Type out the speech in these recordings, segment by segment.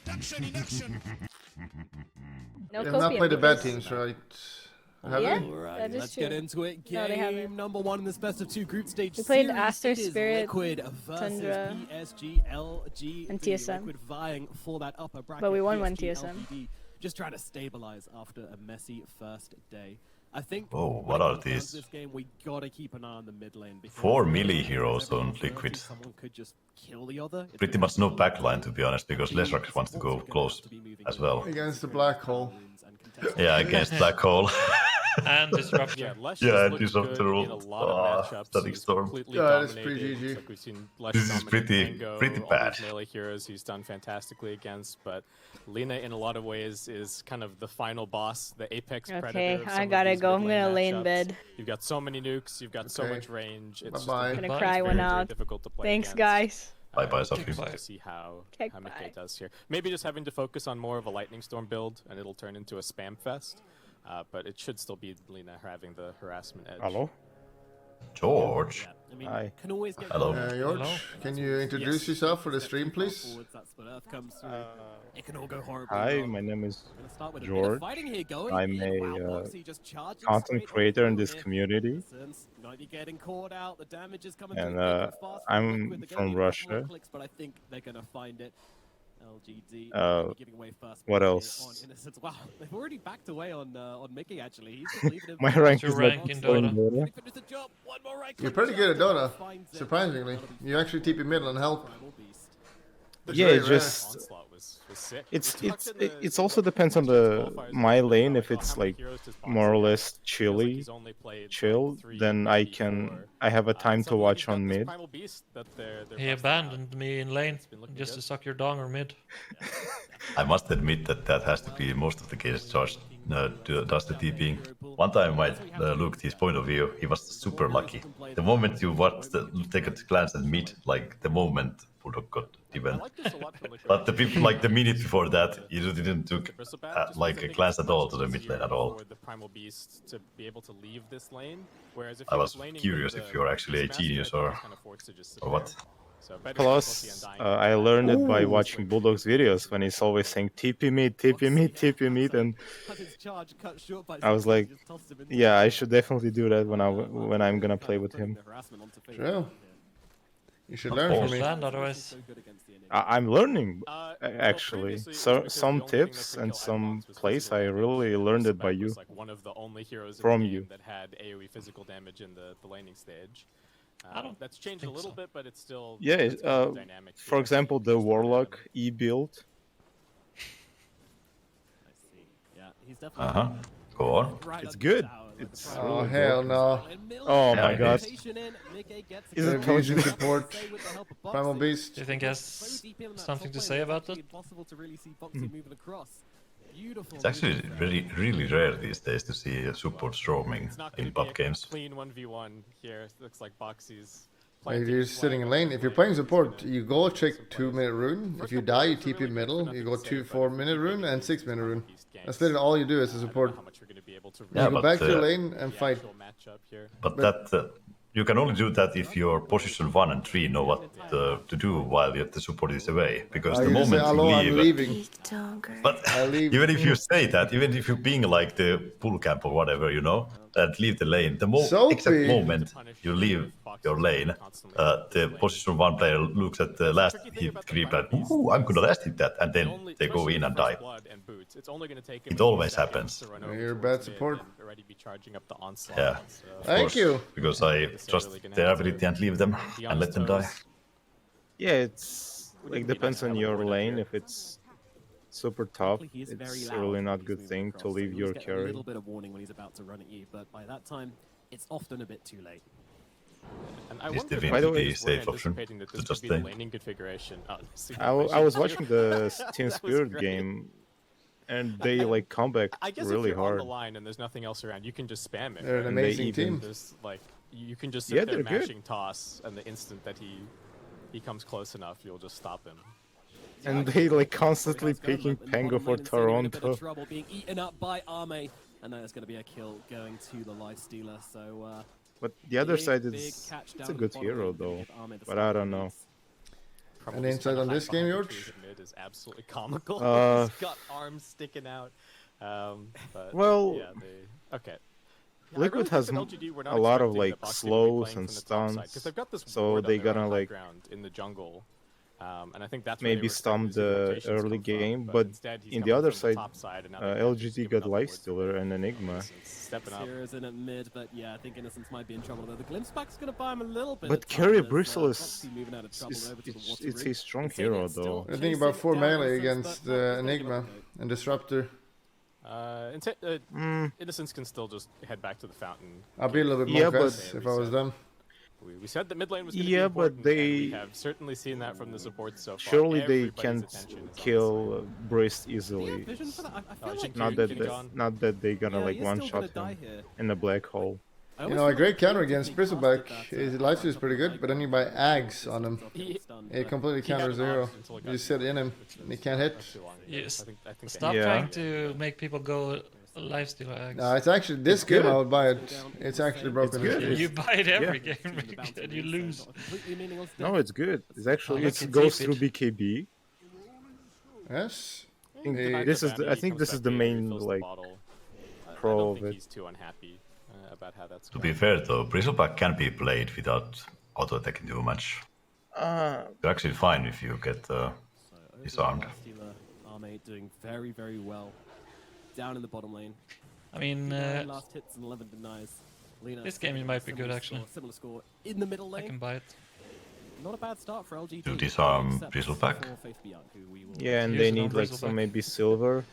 No They have not copium played the bad because- teams, right? Have Yeah, they? Alright, that is let's true. get into it. No, they Game haven't. number 1 in this best of 2 group stage We played series. Aster It is Spirit, Liquid versus Tundra, PSG.LGD. and TSM. Liquid vying for that upper bracket. But we won one TSM. PSG.LGD just trying to stabilize after a messy first day. I think Oh, when what it are comes down to these? This game, we gotta keep an eye on the mid lane. because 4 if melee there's heroes every on possibility Liquid. Someone could just kill the other. It's Pretty gonna much no be backline, to be honest, because PSG Verrk wants to go also gonna close have to be moving as in well. Against the black hole. Yeah, against Black Hole. And Disruptor. Yeah, Lesh Yeah, has and looked Disruptor good in a rolled. lot of matchups. Static He's Storm. completely Yeah, it's dominated. pretty GG. Like we've seen Lesh This is dominate pretty Tango, all bad. these melee heroes he's done fantastically against, but Lina in a lot of ways is kind of the final boss, the apex predator. Okay, of some I of gotta these go. I'm mid-lane gonna lay in matchups. bed. You've got so many nukes, you've got so Okay. much range. It's Bye-bye. just Gonna Bye. cry very, one very out. difficult to play Thanks, against. guys. Bye-bye, Sophie. Interesting to see how Okay, Mickey bye. does here. Maybe just having to focus on more of a lightning storm build, and it'll turn into a spam fest. But it should still be Lina having the harassment edge. Hello? George. Yeah, I mean, Hi. can always get Hello. George, Hello? can you introduce Yes. yourself for the Step stream, too far please? forwards, that's when Earth comes through. It can all go horribly Hi, wrong. my name is Gonna start with a bit of George. fighting here going I'm in. a, Wow, Boxy just charging content straight creator in through this here. community, Since might be getting caught out, the damage is coming and through thick and fast from I'm Liquid. They're gonna from need a couple more Russia. clicks, but I think they're gonna find it. LGD giving away first what blood here else? on Innocence. Wow, they've already backed away on Mickey actually. He's just leaving him My for rank What's is your like rank in 4 Dota? Dota. He finished the job. One more right You're click pretty good at shot. Dota, Finds it. surprisingly. That'll be You actually TP middle and help. Primal Beast. It's Yeah, very it's rare. just Onslaught was sick. it's also depends on the my lane. If it's like more or less chilly, chill, then I have a time to watch on mid. He abandoned me in lane just to suck your dong or mid. I must admit that that has to be most of the cases George does the TPing. One time I looked his point of view, he was super lucky. The moment you take a glance at mid, like the moment Bulldog got even. But the people, like the minute before that, you didn't took like a glance at all to the mid lane at all. The Primal Beast to be able to leave this lane, whereas if I he was laning curious with if the you're actually a Beast genius Master, or he's kinda forced to just sit what. there. So better Plus, difficulty on dying. I learned it by watching Bulldog's videos when he's always saying TP mid, TP mid, TP mid, and Has his charge cut short by I was Zigzag, like, just tosses him into yeah, the I wall. should definitely do that when I'm gonna play with him. True. You should learn from me. Land otherwise. I'm learning Well, actually. previously, So because the some only thing tips that and could some outbox was plays physical I damage. really learned it by Sebek you. was, like, one of the only heroes From in the you. game that had AoE physical damage in the laning stage. I don't That's changed a think little so. bit, but it's still Yeah, it's kind of dynamic. for here. example, the Just for Warlock them. E build. I see. Yeah, he's definitely Go on. right It's up good. the tower. It's The Oh, really hell good. no. Oh Yeah, my it god. is. Is They're it abusing totally- support. Primal Beast. Do you think he has something to say about that? Impossible to really see Boxy moving across. Beautiful. It's actually really rare these days to see a support storming It's not in going to pub be a games. clean 1v1 here. It looks like Boxy's If planting you're his sitting in flag lane, on if the you're lane. playing He's support, gonna you go check some 2-minute rune. If you die, you TP middle. You go 4-minute rune and 6-minute rune. That's literally all you do as a support. Yeah, You go but, back to your lane and fight. But that you can only do that if your position 1 and 3 know what to do while the support is away. Because the You just say, moment hello, I'm you leaving. leave, but I leave. even if you say that, even if you're being like the bull camp or whatever, you know, and leave the lane, the exact Sophie. moment you leave your lane, the position 1 player looks at the last hit creep like, ooh, I'm gonna last hit that, and then they go in and die. It always happens. You're a bad support. Yeah, of Thank course, you. because I trust their ability and leave them and let them die. Yeah, it's like depends on your lane. If it's super tough, He is very it's loud really when not he's good moving thing across, to so leave he's your getting carry. a little bit of warning when he's about to run at you, but by that time, it's often a bit too late. Is the By the win way, the safe option to just stay? I was watching the Team Spirit game, and they like come back I guess really if you're hard. on the line and there's nothing else around, you can just spam it. They're an right? And they amazing even- team. There's like you can just Yeah, sit there they're good. mashing toss, and the instant that he comes close enough, you'll just stop him. And they like constantly picking Pango for Toronto. Trouble being eaten up by Arme, and then it's going to be a kill going to the Life Stealer. So, But the other big, side big is catch it's down a good the bottom hero lane, though. give Arme the But start I of don't the know. innings. probably Any insight spent on time this game, behind the George? trees at mid is absolutely comical. Uh, He's got arms sticking out. But Well, yeah, okay. Yeah, I Liquid really think has that LGD were not a lot of expecting like that Boxy would be slows playing and from the top side, stuns, 'cause they've got this so ward on they their gonna own high like ground in the jungle. And I think that's where they maybe were expecting stomp to see the rotations early come from, game, but but instead he's in the coming other from side, top side, and now they have just LGD given got up wards Lifestealer and Enigma. Innocence stepping up. Zero's in at mid, but yeah, I think Innocence might be in trouble though. The Glimpse Back's gonna buy him a little bit. But of time Carrier as, Bristle Boxy moving out of trouble over to the water it's room. a strong Insania hero still though. I think about chasing 4 down melee Innocence, against but no, he's gonna give Enigma up the goat. and Disruptor. Innocence can still just head back to the fountain. I'll be a little bit more Yeah, but- fast if I was them. We said that mid lane was going to Yeah, be but important, and we they- have certainly seen that from the support so far. Surely they Everybody's can't attention is on kill Brist Do you have easily. vision for that? I feel like Jinky Not King that King they, John. not that they're gonna yeah, like you're one still shot gonna die him here. in the black hole. I You always know, a feel great like counter Liquid against being Bristleback. casted that, His that life is pretty like good, but then you buy Ags on him. He- It completely He had counters the an hero. option until he got You sit in him, which and he was can't hit. not too long ago. Yes. I think they Stop Yeah. trying to make people go lifesteal eggs. No, it's actually this game good. I would buy it. It's actually broken. good. It's- You buy it every Yeah. game and you lose. No, it's good. It's actually Oh, it look, goes keep through it. BKB. Yes. I think Hey, this is Back the, I he think comes this back is the in, main refills the like bottle. I pro don't of think it. he's too unhappy about how that's To going. be fair though, Bristleback can be played without auto-attacking too much. You're actually fine if you get disarmed. Arme doing very, very well. Down in the bottom lane. I mean, Last hits and 11 denies. Lina, this game might be good, similar actually. score, similar score in the middle I lane. can buy it. Not a bad start for LGD. To disarm except Bristleback? for Faith Beyond, who we will- Yeah, and Here's they an need like Bristleback. some maybe silver.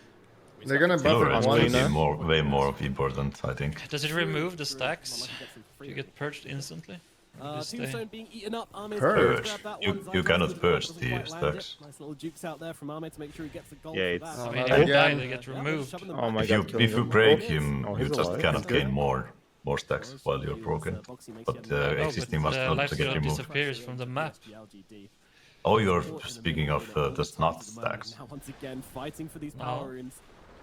They're gonna Silver buff is it going once. to be Lina. way more important, I think. Does it remove the stacks? Not like he gets them free. You get purged instantly? Just stay. Tombstone being eaten up. Arme's Purge? grab that You- one. you Zygo's cannot with the purge doesn't the quite land it. stacks. Nice little jukes out there from Arme to make sure he gets the goal Yeah, for it's- that. Oh, I mean, not if you again. die, they get removed. Shoving them Oh back. my If god, you killing if you him. break Oh, him, oh, you he's just alive. cannot Okay. gain more stacks while you're broken. But existing must the not lifesteal get removed. disappears from the map. Oh, you're speaking of the snot stacks. Now once again fighting for these No. power runes.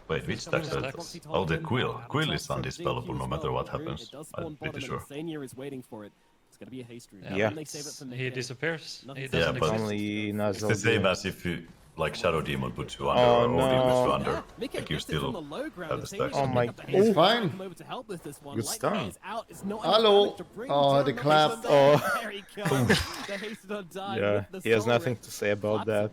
Wait, which stacks are those? Oh, the Quill. Quill is undispellable no matter what happens. I'm pretty sure. Insania is waiting for it. It's gonna be a haste rune. Yeah. And they save it for He mid-game. disappears. He Yeah, doesn't but- exist. Only It's Nuzzle. the same as if you, like Shadow Demon puts you under Oh, or Demon puts you no. under. Mika Like you gets it from the still low ground. have the Insania stacks. Oh can my- pick up the He's haste fine. rune, come over to help with this one. Good Lightning stun. is out. It's not Hello. enough to bring Oh, down the the clap. Haste. Oh. There he comes. The haste on die Yeah, with the he has soul nothing rip. to say about that.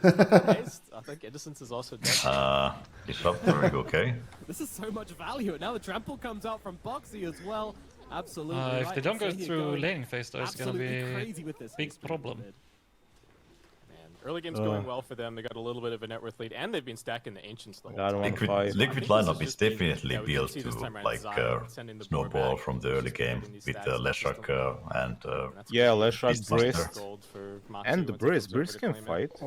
Haste, I think Innocence is also dead. Disruptor, you okay? This is so much value. And now the trample comes out from Boxy as well. Absolutely. If right. they don't go Insania through going laning phase, though, it's gonna absolutely be crazy with this big haste rune problem. mid. Man, early game's going well for them. They got a little bit of a net worth lead, and they've been stacking the Ancients the whole I don't time. want to fight. Liquid I think lineup this is just definitely yeah, we can built see this to time around like Zion sending the board snowball back, from the early just game getting these with stacks the up Leshrac just on and That's Yeah, gonna be Leshrac, Beastmaster. Brist, gold for Matu and the once he Brist. comes over Brist to can claim it. fight.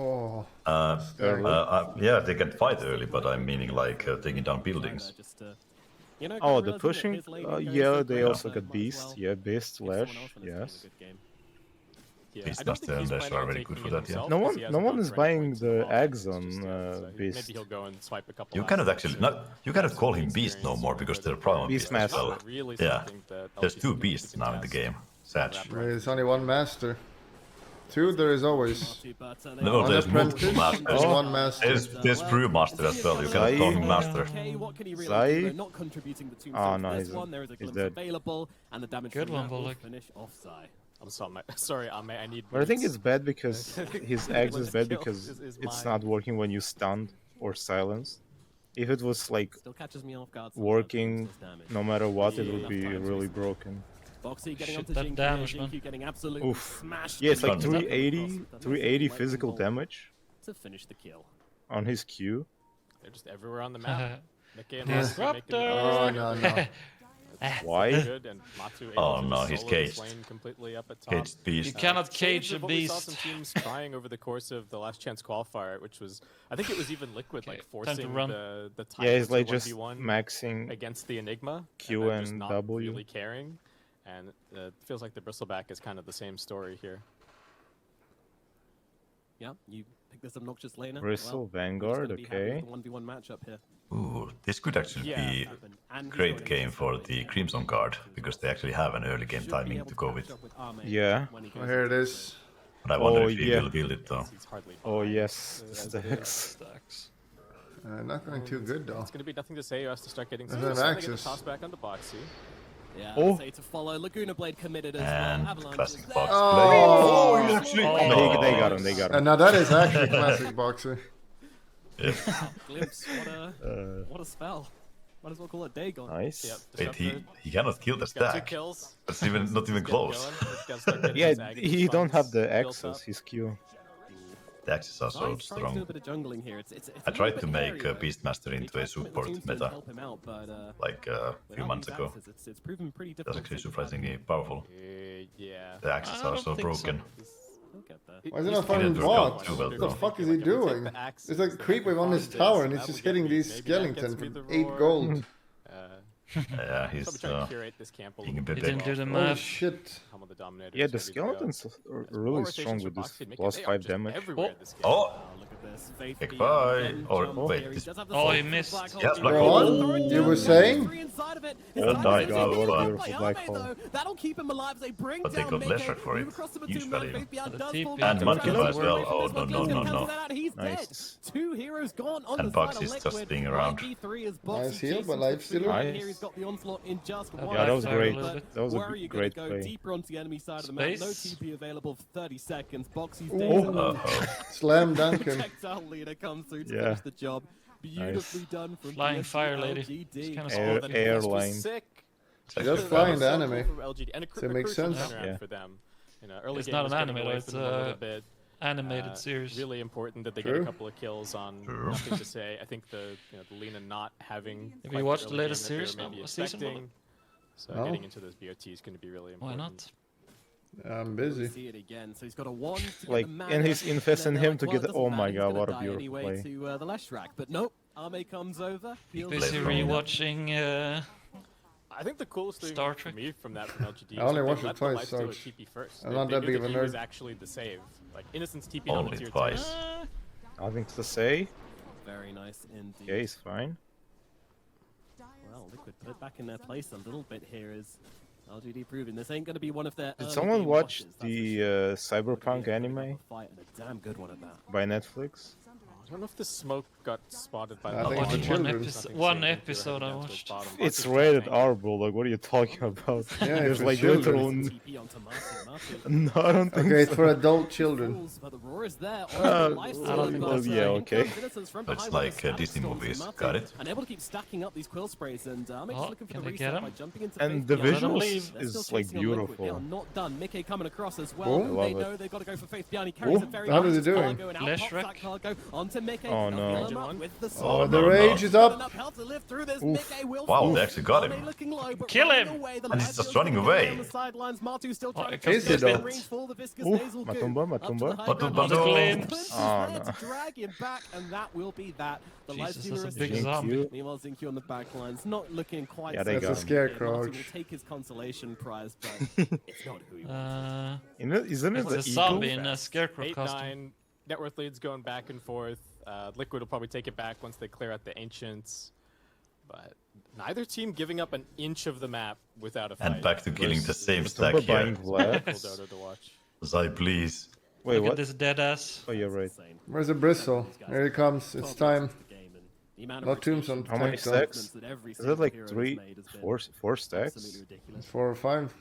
Oh, yeah, they can fight early, but I'm meaning like taking down buildings. Just, you know, Oh, realizing the that pushing. his lane Yeah, goes they so also well, got might as Beast. well Yeah, Beast, give someone Lash. else in a Yes. good game. Yeah, Beastmaster I don't think and he's Lash planning are on very taking good for it that, yeah. himself, No 'cause one, he no hasn't one gone is for any buying points the at all. eggs It's on just, Beast. maybe he'll go and swipe a couple. You assets cannot actually to not. You cannot get call some him Beast no experience more over because the they're problem Beast Beast as Master. well. Really Yeah, something that there's LGD two can beasts now in the contest. game. Satch. there's only one master. Two, there is always. No, One there's multiple apprentice, masters. and one master. There's Brewmaster as well. You cannot call him Master. Okay, what can he really Zai? do? They're not contributing the tombstone Oh, to no, this he's- one. There is a he's glimpse dead. available, and the damage Good from one, that will Bullock. finish off Zai. I'm sorry, I need. But I think boots. it's bad because his eggs is bad Kill because is it's mine. not working when you stunned or silence. If it was like Still catches me off guard. working sometimes, damage. no matter what, it Yeah. would be really broken. Boxy getting Shit, onto that Jinky, damage, Jinky man. getting absolutely Oof. smashed. Yeah, it's like Done. 380 physical damage to finish the kill. on his Q. They're just everywhere on the map. Nikkei and Disruptor! Oh, no, no. Why? Good, and Matu Oh, able to no, he's solo this caged. lane completely up at top. Caged Beast. You cannot Shades cage a of what we saw beast. some teams trying over the course of the last chance qualifier, which was, I think it was even Liquid, like Okay, time to forcing run. the Yeah, he's Titans like to just 1v1 maxing. against the Enigma. Q and, then just and not W. really caring. And it feels like the Bristleback is kind of the same story here. Yeah, you pick this obnoxious laner. Bristle, Well, Vanguard, he's gonna be happy okay. with the 1v1 matchup here. Ooh, this could actually Yeah. be And he's great going game against for somebody the here. Crimson card because they actually have an early game Should be timing able to go catch with. up Arme Yeah. when he Oh, goes here it into is. But I wonder Oh, if he yeah. will build it though. He's hardly Oh behind. yes, As stacks. Stacks. Not going too good though. It's going to be nothing to say. He has to start getting some Doesn't have they get the access. toss back onto Boxy. Yeah, Oh. say to follow. Laguna Blade committed as And well. Avalanche classic is there. box Oh, play. he actually- Oh, they got him. They got him. And now that is actually classic boxer. Yep. Glimpse, what a spell. Might as well call it Dagon. Nice. Yep, Wait, he cannot kill the He's got 2 stack. kills. That's even not even Get close. going. He's gotta start getting Yeah, his ag he don't have funds the built access. up. His Q. The axes are so Trying to do a strong. bit of jungling here. It's I a tried little to bit make hairy, Beastmaster though. into a He tried to commit the support tombstone to meta help him out, but, like a few without months these ago. axes, it's proven pretty That's difficult. actually to surprisingly powerful. Yeah. The axes I are don't so think broken. He'll get there. Why is he He's not finding didn't work out bots? too well, What the though. fuck is he doing? There's like creep wave on his tower and he's just hitting these skeletons for 8 gold. Yeah, he's Probably trying to curate this camp a being a little bit He didn't do the Oh math. shit. Humble the Dominator Yeah, is the ready to go. skeletons are There's really more strong rotations with for this Boxy, making- plus they are 5 just damage. everywhere this game. Oh! Wow, look at this. Faith Big beyond bye. Ben Or jump wait, here. He this- does have the Oh, he sword, missed. black hole Yeah, being black thrown hole. through You were into saying? three inside of it. Oh It's my time to God, get what a it beautiful by black Ame, hole. though. That'll keep him alive as they bring But they down got Mike. Leshrac for Move it. across the Huge Matumba, value. Faith beyond The does TP fall And back. Monkey Tries to as well. break Oh, this no, one. no, Gil's no, gonna no. cancel that out. He's Nice. dead. 2 heroes gone on And the side Box of is just Liquid. being around. YG3 is Nice Boxy heal, chasing but the life stealer. three. Nice. Here he's got the onslaught in just Yeah, one. that was backfire a great. little bit. That was a Where are you great going to go play. deeper onto the enemy side of the map? No Space. TP available for 30 seconds. Boxy's Ooh. days Uh-oh. Slam dunk him. Projectile leader comes through to Yeah. finish the job. Beautifully Nice. done from Flying fire lady. PSG.LGD. It's kinda Air, spotted. airline. Sick. She does fly in the So cool anime. from LGD. And a So it makes crucial sense. turnaround Yeah. for them. You know, early It's game not was an getting anime, away though, it's from them a little a bit. Animated series. Really important that they True. get a couple of kills on True. nothing to say. I think the Lena not having. Have quite you watched the early latest game that they series were now? maybe What season was it? expecting. So No. getting into those BOT is going to be really Why important. not? I'm We busy. see it again. So he's got a 1 to get Like, the mana, and he's investing then they're him to like, get well, it the- oh doesn't my matter, he's God, gonna what a die beautiful anyway play. to the Leshrac. But nope, Ame comes over. heals plays Busy from- rewatching. I think the coolest thing Star for Trek. me from that from LGD I only is watched they it let twice, the lifestealer Sarge. TP first. I'm They- not they that knew big of a he was nerd. actually the save. Like Innocence TP Only on the tier 2. twice. Nothing to say. Very nice indeed. Yeah, he's fine. Well, Liquid put it back in their place a little bit here as LGD proving this ain't going to be one of their Did early someone game watch watches, that's the for sure. Cyberpunk Gonna be a anime fight and a damn good one at that. by Netflix? I don't know if the smoke got spotted by I the think it's launch. for children. One episode I Nothing watched. saying if you were heading down to the bottom. It's Boxy rated trying. R, Bulldog. What are you talking about? Yeah, There's for like children. literal. TP onto Martin. No, I don't think Okay, it's so. for adult children. Fools, but the roar is there. I don't think so. Yeah, okay. It's like Disney movies. Got it? Unable to keep stacking up these quill sprays, and I'm just Oh, looking for can the they get reset him? by jumping into And Faith the Beyond. Let 'em visuals leave. They're still is like chasing on Liquid. They are beautiful. not done. Mickey coming across as well. Oh, They love know it. they've got to go for Faith Beyond. He carries Oh, a very how did nice he do? cargo, and out pops Leshrac? that cargo onto Mickey. Oh, They'll no. heal him up with the Oh, sword. The no, rage no. is up. How to live through this. Oof. Mickey will Wow, fall. they actually got Ame him. looking low, but Kill running him! away. The And he's lives just still running getting away. on the sidelines. Matu still Oh, trying it to Is he though? range for the viscous Ooh, nasal goo. Matumba, Up to the Matumba. high ground. Matumba, Glimpse no. is Oh, there no. to drag him back, and that will be that. The Jesus, life that's stealer a is big here. zombie. Meanwhile, Zinky on the back lines, not looking quite. Yeah, they so got That's a him. scarecrow. Martin will take his consolation prize, but it's not who he wants. Isn't it It's the a zombie eagle? in a scarecrow costume. 8-9. Net worth leads going back and forth. Liquid will probably take it back once they clear out the Ancients. But neither team giving up an inch of the map without a fight. And back to killing the same stack Matumba here. buying Vlad? Cool Dota to watch. Zai, please. Wait, Look at what? this dead ass. Oh, you're right. Insane. Where's the bristle? Here he comes. It's time. How Not tombstone. many stacks? Is it like four stacks? It's 4 or 5.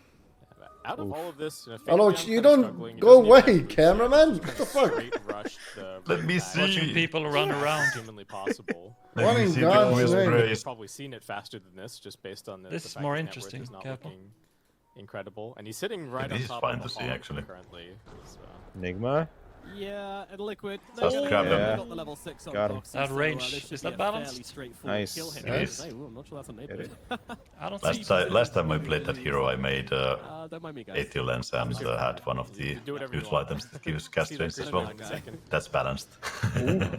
Out of all of this, Hello, Fabian you kinda don't struggling. He go doesn't even have away, to cameraman. reset. What the Just fuck? straight rush the Let right me back. see. Watching people run around. Humanly possible. Let What me in see God's Big name? Whisper. You've probably seen it faster than this, just based on the This the is fact more his net worth interesting, is not Capo. looking incredible, and he's sitting right This on is top fine of the to see, hog actually. currently. So. Enigma? Yeah, and Liquid. Just grab him. Got the level 6 on Got him. Boxy, That so, range, this should is be that a balanced? fairly straightforward Nice. kill here. It is. Hey, ooh, I'm not sure that's a Get neighbor. it. I don't think Last time I played that hero, I made Don't mind me, guys. 80 lens and had one of the Do whatever you useful want. items that gives See cast that range as green well. light in a second. That's balanced.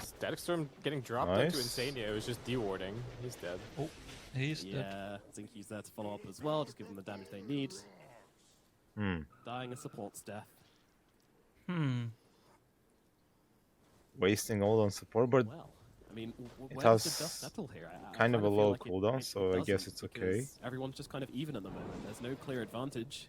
Static Storm getting dropped up to Nice. Insania. It was just dewarding. He's dead. he's dead. Yeah, Zinky's there to follow up as well, just give them the damage they need. Dying a support's death. Wasting all on support, but Well, I mean, It where does has the dust settle here? I kind of kinda a feel low like cooldown, it so I guess doesn't, it's okay. because everyone's just kind of even at the moment. There's no clear advantage.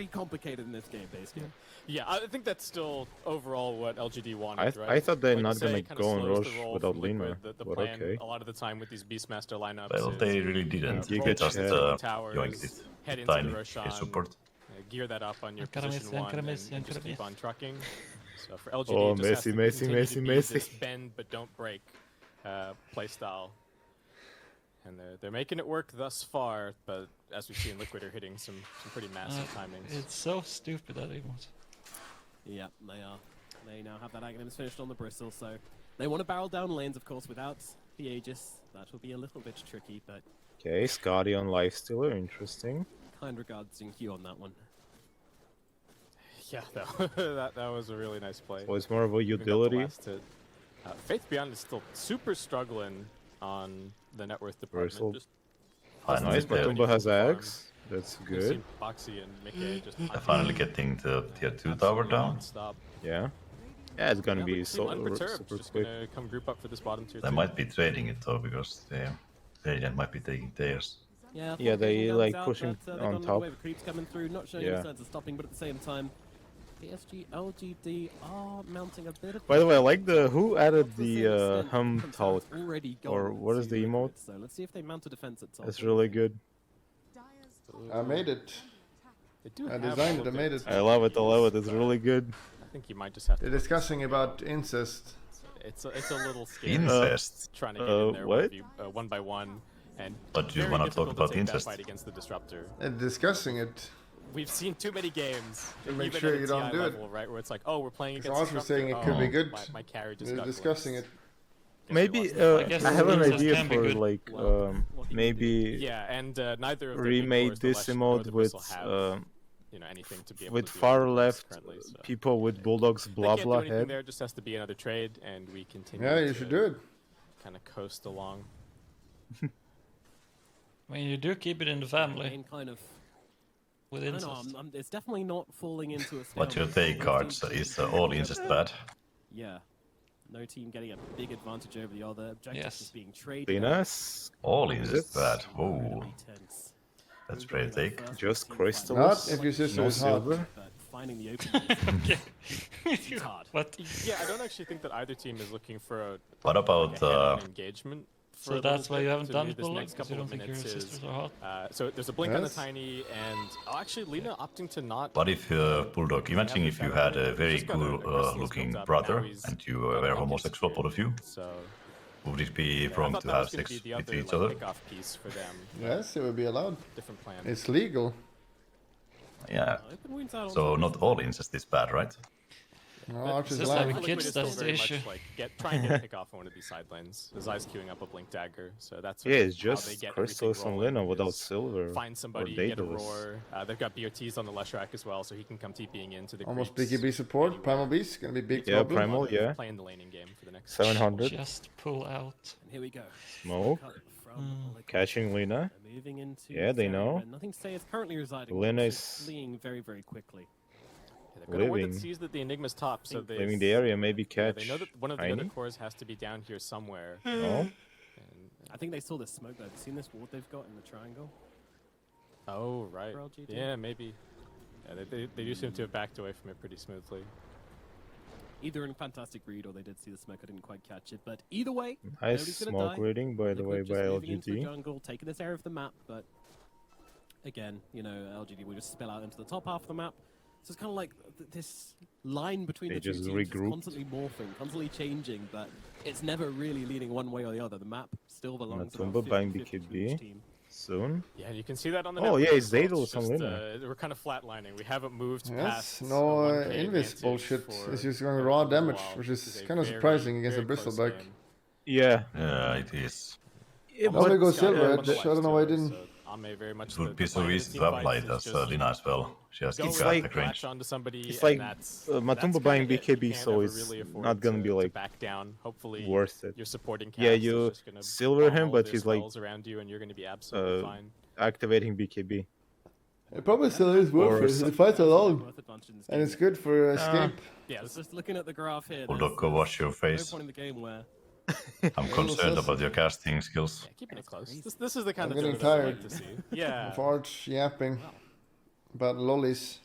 very complicated in this game, basically. Yeah, I think that's still overall what LGD wanted, right? I thought they're Like you not say, gonna it kinda go and slows rush the roll without from Liquid. Lina, The but plan okay. a lot of the time with these Beastmaster lineups Well, is they really didn't. You They get just head. yoinked towers, it. head into Tiny the Roshan, support. gear that up on your I'm gonna position miss, I'm 1 gonna miss, and I'm just gonna keep miss. on trucking. So for LGD, Oh, it just has to Messi, continue to Messi, be Messi. this bend but don't break playstyle. And they're making it work thus far, but as we've seen, Liquid are hitting some pretty massive timings. It's so stupid that emote. Yeah, they are. They now have that Aghanim's finished on the Bristle, so they want to barrel down lanes, of course, without the Aegis. That will be a little bit tricky, but Okay, Scotty on Lifestealer, interesting. kind regards in Q on that one. Yeah, that was a really nice play. So it's more of a Even got the utility. last hit. Faith Beyond is still super struggling on the net worth Bristle. department. Just Finally, Nice, they're Matumba has farm. Axe. That's We've good. seen Boxy and Mickey just finally getting the tier 2 tower down. non-stop. Yeah. Yeah, it's gonna Yeah, be but Team so Unperturbed super just quick. gonna come group up for this bottom tier. They 2. might be trading it though, because Radiant might be taking theirs. Yeah, Yeah, they, forcing like, guns out, pushing but, they've on gone the top. way of creeps coming through, not showing Yeah. any signs of stopping, but at the same time, PSG.LGD are mounting a bit of. By the way, I like who added To a certain the extent, hum Concert's talk. already gone or what is to the Liquid, emote? So let's see if they mount a defense at top. That's really good. I made it. They do I have designed all it, of I made their it. I love it, I love it. It's but really good. I think you might just have to. They're discussing about incest. It's a little scary. Incest. Trying to get in there what? one by one, and But you very wanna difficult talk to about take that incest? fight against the disruptor. They're discussing it. We've seen too many games, To make even sure at a you don't TI do it. level, right, where it's like, oh, we're playing It's against also disruptor. saying it oh, could be good. My carry just They're got discussing blitzed. it. Guess we Maybe lost. I guess I have an incest idea can be for good. like Well, what can you maybe Yeah, and neither of their remade big cores, this the Lesh nor emote the with Bristle have, anything to be able with to do far anything left currently, so. people with bulldogs They blah can't blah do anything head. there. Just has to be another trade, and we continue. Yeah, you should do it. Kind of coast along. I mean, you do keep it in the family Again, kind of. with I don't know. incest. It's definitely not falling into a. What's your stalemate. take, cards? Is all incest bad? Yeah. No team getting a big advantage over the other. Objectives Yes. just being traded. Venus, All incest bad. Gonna Whoa, be tense. that's Who's pretty getting that take. first just team crystals. Not if your sister no is hot. silver. But finding the opening is hard. What? Yeah, I don't actually think that either team is looking for a. What about head-on engagement. For So a little that's why you bit. haven't To done me, it, this Bulldog? next Because you couple don't of think your minutes sisters is, are hot? so there's a blink on the Yes. tiny, and actually Lina opting to not. What if Bulldog? Imagine if you had a very cool looking brother and you were homosexual, both of you. So Would it be I wrong thought to that have was gonna sex be the with other, each other? kickoff piece for them. Yes, it would be allowed. Different plan. It's legal. Yeah. Open wounds out on So top. not all incest is bad, right? No, But Archer's this is allowed. like Liquid kids, is still that's the very much issue. like, try and get a pick off on one of these side lanes. His eyes queuing up a Blink Dagger, so that's Yeah, it's how they just get crystals everything and Lina rolling, without is silver. Find somebody, or get a Daedalus. roar. They've got BOTs on the Lush rack as well, so he can come TPing into the Almost creeps BKB support. anywhere. Primal Beast gonna be big Yeah, problem. Primal, yeah. Playing the laning game for the next 700. Just pull out. And here we go. Smoke. Cut from Liquid. Catching Lina. They're moving into Yeah, they this area know. where nothing to say is currently residing. Lina but is fleeing very, very quickly. They've got a ward that living. sees that the Enigma's top, so they Leaving the area, maybe yeah, catch they know that one of the other Tiny. cores has to be down here somewhere. No? And, I think they saw this smoke though. Have you seen this ward they've got in the triangle? oh right, For LGD? yeah, maybe. Yeah, they do seem to have backed away from it pretty smoothly. Either in fantastic read or they did see the smoke. I didn't quite catch it, but either way, Nice nobody's gonna smoke die. reading, by the way, Liquid by just moving into the LGD. jungle, taking this area of the map, but again, LGD will just spill out into the top half of the map. So it's kind of like this line between They the two just teams is regrouped. constantly morphing, constantly changing, but it's never really leaning one way or the other. The map still belongs to Matumba about buying 50-50 to BKB. each team. Soon. Yeah, you can see that on the Oh, network yeah, it's as well. Daedalus on just, Lina. we're kind of flatlining. We haven't moved Yes, past no a 1K invis advantage bullshit. for It's just going a raw little damage, while. which This is a kind of very, surprising against a very close bristleback. game. Yeah. Yeah, it is. Yeah, I'm gonna but go Scott silver on edge. the I don't know why I left, didn't. so Ame very much It would the be so plan of the easy team to fights apply is it as just Lina as well. She has go kick in, like- attack range. latch onto somebody, it's and like that's Matumba kinda buying it. You BKB, can't so ever it's really afford not gonna be to like back down. Hopefully, worth it. your supporting Yeah, cast is you just gonna silver bomb him, all but their he's like, spells around you, and you're gonna be absolutely fine. activating BKB. It probably still is worth Or it. The fights are long, Worth advantage in this and game. it's good for escape. Yeah, So just looking at the graph here, Bulldog, go wash your no face. point in the game where I'm concerned about your casting skills. yeah, keeping it close. This is the kind I'm of getting thing that I like tired. to see. Yeah. Of Arch yapping about lollies.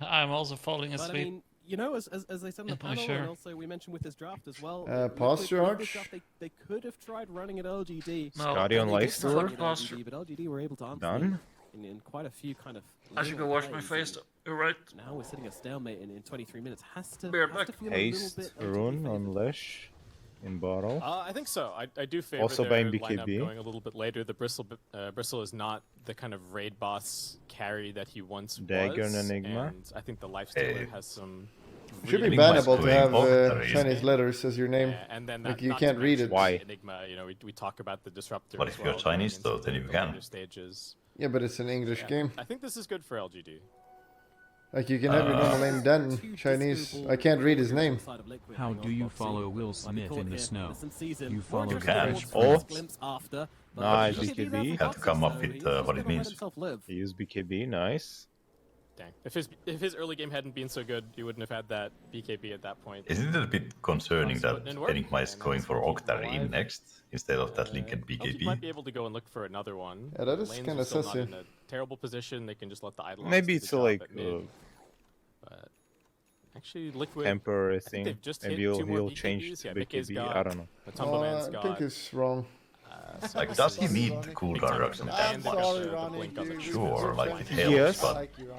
I'm also falling But I asleep. mean, as they said on the In my panel, shirt. and also we mentioned with this draft as well. posture with this arch? draft, they could have tried running at LGD. No. Scotty on They did Lifestealer. try running at Posture. LGD, but LGD were able to answer. Done. in quite a few kind of. I should go little wash my plays, face. and You're right. Now we're sitting a stalemate in 23 minutes. Has to Be right has to back. feel a little Haste bit rune LGD on favored. Lesh in bottle. I think so. I do favor Also their buying lineup BKB. going a little bit later. The Bristle is not the kind of raid boss carry that he once Dagger was. and Enigma. And I think the Lifestealer has some. It should be really Enigma's bannable to going have off. Chinese letters as your name. And then Like, that, you not can't to read mention it. Why? Enigma, you know, we talk about the disruptor. But as if you're well, Chinese, going though, into then you the can. later Stages. Yeah, but it's an English game. I think this is good for LGD. Like, you can have your normal name then Chinese. I can't read his name. How do you follow Will Smith in the snow? You follow You can. Oh. Nice, Nice, BKB. Have to come up with what it means. He used BKB, nice. Dang. If his early game hadn't been so good, he wouldn't have had that BKB at that point. Isn't it a bit concerning that Putting in work, Enigma is and going that's for gonna keep him Octarine alive. next instead of that Lincoln LG might be BKB? able to go and look for another one. Yeah, that is Lanes kinda are still not sussy. in a terrible position. They can just let the idle. Maybe it's like But actually, Liquid. temporary I think thing. they've just Maybe hit two more he'll change BKBs. to Yeah, Mickey's BKB. got, I don't know. The Tumbleman's I got. think it's wrong. So Like, this does he is need big cooldown time reduction for that them. much? And they got the blink on the Sure, like it helps, Yes. but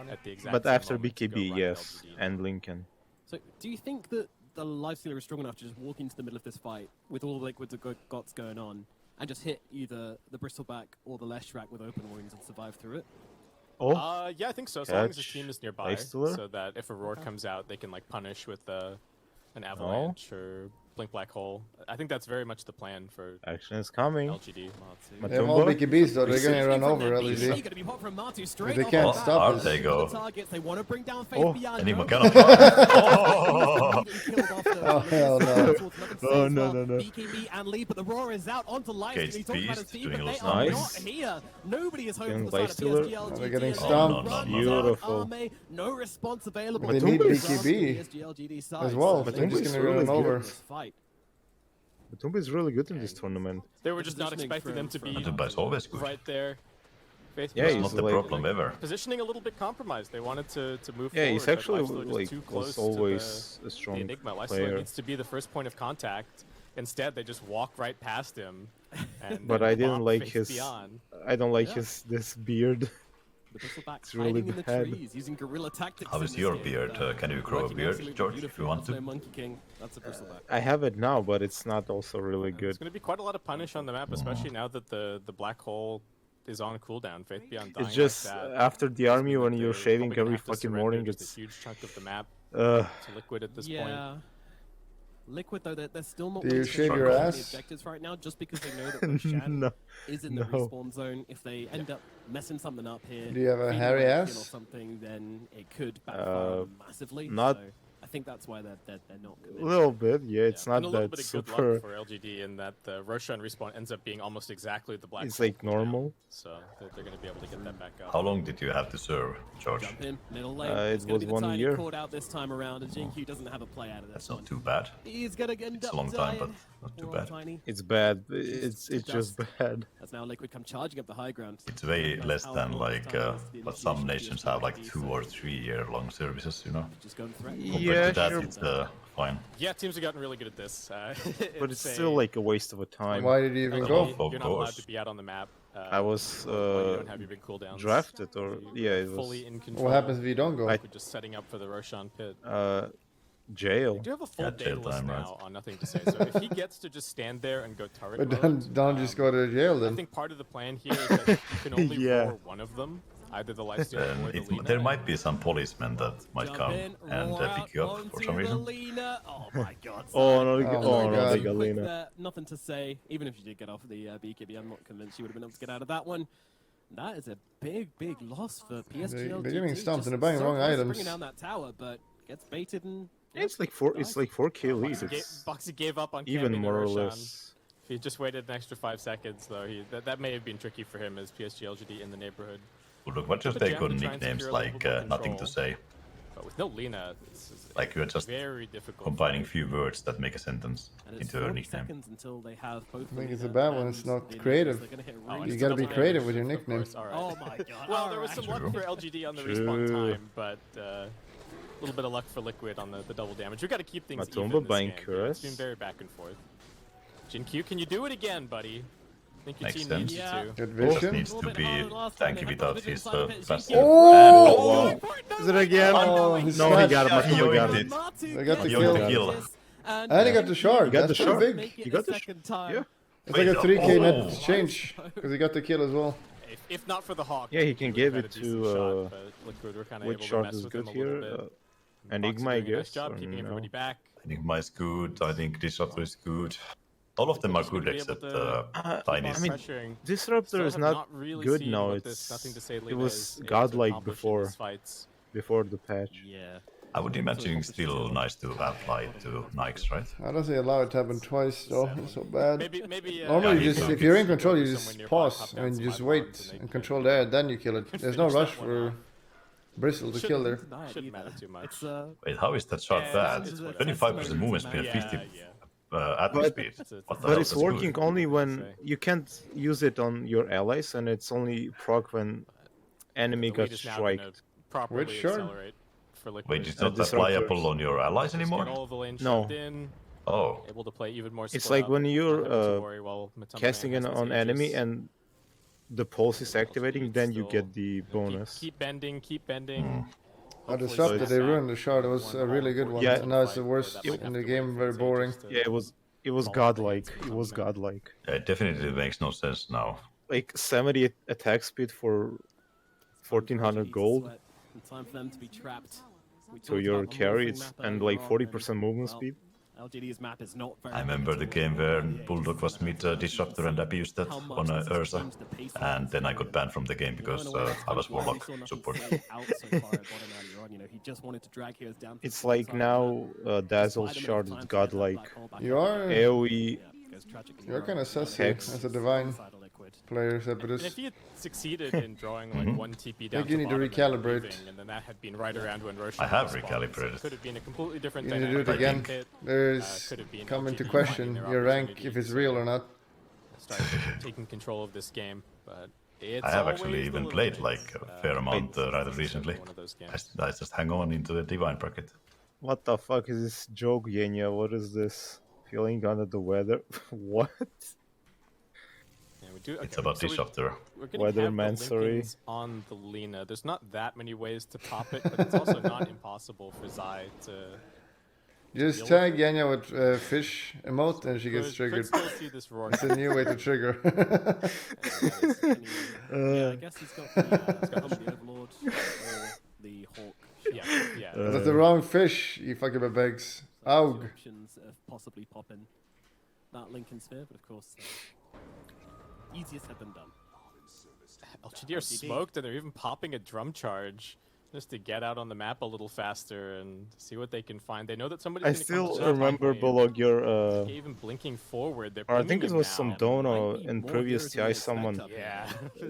at the exact But same after moment to go BKB, run yes, LGD. and Lincoln. So, do you think that the Lifestealer is strong enough to just walk into the middle of this fight with all the liquids that gots going on and just hit either the Bristleback or the Leshrac with open wounds and survive through it? Oh, Yeah, I think so. As long as his Catch. team is nearby, Lifestealer? so that if a roar comes out, they can like punish with an avalanche or blink black hole. I think that's very much the plan for action is coming. LGD. But- They have all Matumba? BKBs though, they're gonna run over They're LGD. gonna be hot from Matu straight They off can't the stop bat. us. There you go. The targets, they want to bring down Faith Oh, Beyond. Enigma No, cannot but- fly. Oh! Oh, hell no. Oh, no. BKB and lead, but the roar is out onto life. Caged He's talking about his Beast team, doing but a they lot are of not nice. here. Nobody is home Young for the side of Lifestealer. PSG.LGD. They're getting They stomped. run Beautiful. down Arme. No response available. But they need From BKB the PSG.LGD side, as well. so They're just Matumba's gonna really run good. over. this fight. Matumba is really good in this tournament. They were just not Positioning expecting them to from- be Matumba is always good. right there. Faith Yeah, Beyond he's Not the like- problem ever. positioning a little bit compromised. They wanted to move Yeah, forward. he's but actually Lifestealer just like too close was to always a the strong Enigma. Lifestealer player. needs to be the first point of contact. Instead, they just walk right past him. And But then I didn't bomb like Faith his. Beyond. I don't like Yeah. this beard. The Bristleback It's really hiding in the bad. trees, using guerrilla tactics. How in is this your game, beard? but, Can you grow a working beard, absolutely George, if you beautifully. want That's to? no Monkey King. That's a Bristleback. I have it now, but it's not also really There's good. going to be quite a lot of punish on the map, especially now that the black hole is on cooldown. Faith Beyond dying It's just like that. after the army when They're you're shaving probably gonna every have to fucking surrender morning, just it's a huge chunk of the map uh to Liquid at this point. Yeah. Liquid, though, they're still not Do you really shave taking your any ass? objectives right now, just because they know that Roshan no. is in the No. respawn zone. If they end up messing something up here, Do you have a feeding hairy away a kill ass? or something, then it could backfire massively. not- So I think that's why they're not A committed. little bit, yeah. It's Yeah, and a not little that bit of good super. luck for LGD in that the Roshan respawn ends up being almost exactly the black. It's hole like cooldown, normal. so they're going to be able to get that back up. How long did you have to serve, George? Jump in, middle lane. It It's gonna was be the 1 tiny year. caught out this time around, and JQ doesn't have a play out of this That's one. not too bad. He's gonna end It's up a long time, but dying. not too Poor old bad. Tiny. It's bad. It's just bad. As now Liquid come charging up the high ground. It's way That's less how than long like this time is, the what some initiation nations of have, like PSG, 2 so or 3 year long services, you know. just going for it. Compared Yeah, to that, sure. it's fine. Yeah, teams have gotten really good at this. But it's still like a waste of a time. Why did you even Of go? course. You're not allowed to be out on the map. I was when you don't have your big cooldowns. drafted, or yeah, it was fully in control. What happens if you don't go? I- We're just setting up for the Roshan pit. jail. We do have a full Yeah, data jail list time, right. now on nothing to say. So if he gets to just stand there and go turret But mode, don't just go to jail I then. think part of the plan here is that you can only Yeah. roar one of them, either the Lifestealer or the Lina. There might be some policemen that might Jump come in, and roar pick you up out for some onto the reason. Lina. Oh my god. Oh no, Oh my oh no, God. they got Quick Lina. there, nothing to say. Even if you did get off the BKB, I'm not convinced you would have been able to get out of that one. That is a big loss for PSG.LGD. They're getting stumped and they're Just buying so wrong close to items. Bringing down that tower, but gets baited and. It's like 4K lead. It's Boxy gave up on even camping more or Roshan. less. If he just waited an extra 5 seconds, though, that may have been tricky for him as PSG.LGD in the neighborhood. Well, look, what just But take Jam on to try and nicknames secure like livable nothing to control. say? But with no Lina, this is Like you're just very difficult. combining few words that make a sentence And it's into a 40 nickname. seconds until they have both. I think it's a Lina bad one, and it's not Lina, creative. so they're gonna hit Oh, and really You it's gotta double be creative damage, with your of nickname. course, all right. Oh my god. Well, there was some luck for LGD on the respawn True. time, but a little bit of luck for Liquid on the double damage. We've got to keep things Matumba even this buying game. Yeah, it's Cuirass. been very back and forth. Jin Q, can you do it again, buddy? think your Makes team needs sense. you to. Good Just vision. needs to be tanky without his passive. Oh! Is it again? Oh, he No, he snatched. got him. He Matuma got yoinked him. it. They got the He kill. yoinked the kill. And he got the shard. He got That's the pretty shard. big. You got the yeah. It's like a 3k Oh. net change because he got the kill as well. If not for the Hawk, Yeah, he can would've give had it a decent to, shot, but Liquid were kinda Which able to shard mess is with him good a little here? bit. Enigma, I Fox doing a nice guess. job Or keeping no? everybody back. Enigma is good. I think Disruptor is good. All of them are good Be able except to Tiny. I mean, pressuring. Disruptor Still is have not really good seen now. what this Nothing to say It Lena was is able to godlike accomplish in before these fights. the patch. Yeah. I would imagine it's still nice to apply to Nikes, right? I don't think allow it to happen twice though. It's so bad. Maybe. Normally, Yeah, you he just can. if you're in control, you Somewhere just nearby, pause pop down and some just live wait bombs, and and they control can there. Then you kill it. There's no finish rush that one for off. Bristle to kill there. Shouldn't matter too much. It's, Wait, how is that shot Yeah, bad? it's whatever. 25% movement speed, Yeah, 50 yeah. admin But- speed. What the But hell? it's That's working good. only when say. you can't use it on your allies, and it's only proc when enemy The got lead is now gonna striked. properly Which shard? accelerate for Liquid. Wait, it's not Disruptors. applicable on your allies Just get anymore? all of the lanes No. shoved in, Oh, able to play even more It's split like up, when not you're having to worry while Matuma casting has in these on enemy ages. and the pulse is activating, then you get the bonus. Keep bending, keep bending. I Hopefully disrupted. snap They back. ruined the shard. It was a really good one. Yeah. And now it's the Fight, worst that might in have the to game. wait Very for its boring. ages to- Yeah, it was All godlike. the It hands was coming. godlike. yeah, it definitely makes no sense now. Like 70 attack speed for 1400 gold Time for them to be trapped. We to talked your about the carry, morphing it's, map and earlier like on, 40% movement well, speed. LGD's map is not very I remember the game where Bulldog was mid Disruptor and abused that on Ursa, and then I got banned from the game because I was Warlock support. It's like now Dazzle's shard is godlike. You are. AoE, You're kind of sussy Hex. as a divine player, And Separatist. if he had succeeded in drawing like one TP down think you to need to bottom and recalibrate. leaving, and then that had been right around when Roshan I have was spawned, recalibrated. it could have been a completely different You need to do dynamic. it again. Hit, There's could have been coming to LGD question finding their your rank opportunity if it's to real or not. start taking control of this game, but it's I have always actually the even little played bits, like a fair amount rather it's recently. one of those games. I just hang on into the divine bracket. what the fuck is this joke, Yenya? What is this? Feeling under the weather? What? Yeah, we do, It's okay, about so Disruptor. We're gonna Weather have the Mansory. linkings on the Lina. There's not that many ways to pop it, but it's also not impossible for Zai to. Just tag Yanya with fish emote and she gets Could triggered. still see this roar. It's a new way to trigger. Yeah, I guess he's got the Overlord or the Hawk. Yeah, yeah. That's the wrong fish, you fucking bags. Aug. Options of possibly popping that Lincoln Sphere, but of course, easiest have been done. LGD are smoked, and they're even popping a drum charge just to get out on the map a little faster and see what they can find. They know that somebody's I gonna come still to the top remember lane. Bulldog your Okay, even blinking forward. They're or I think pinging it was him some now. Dono Might be in more previous irritating TI than someone Spectre. Yeah.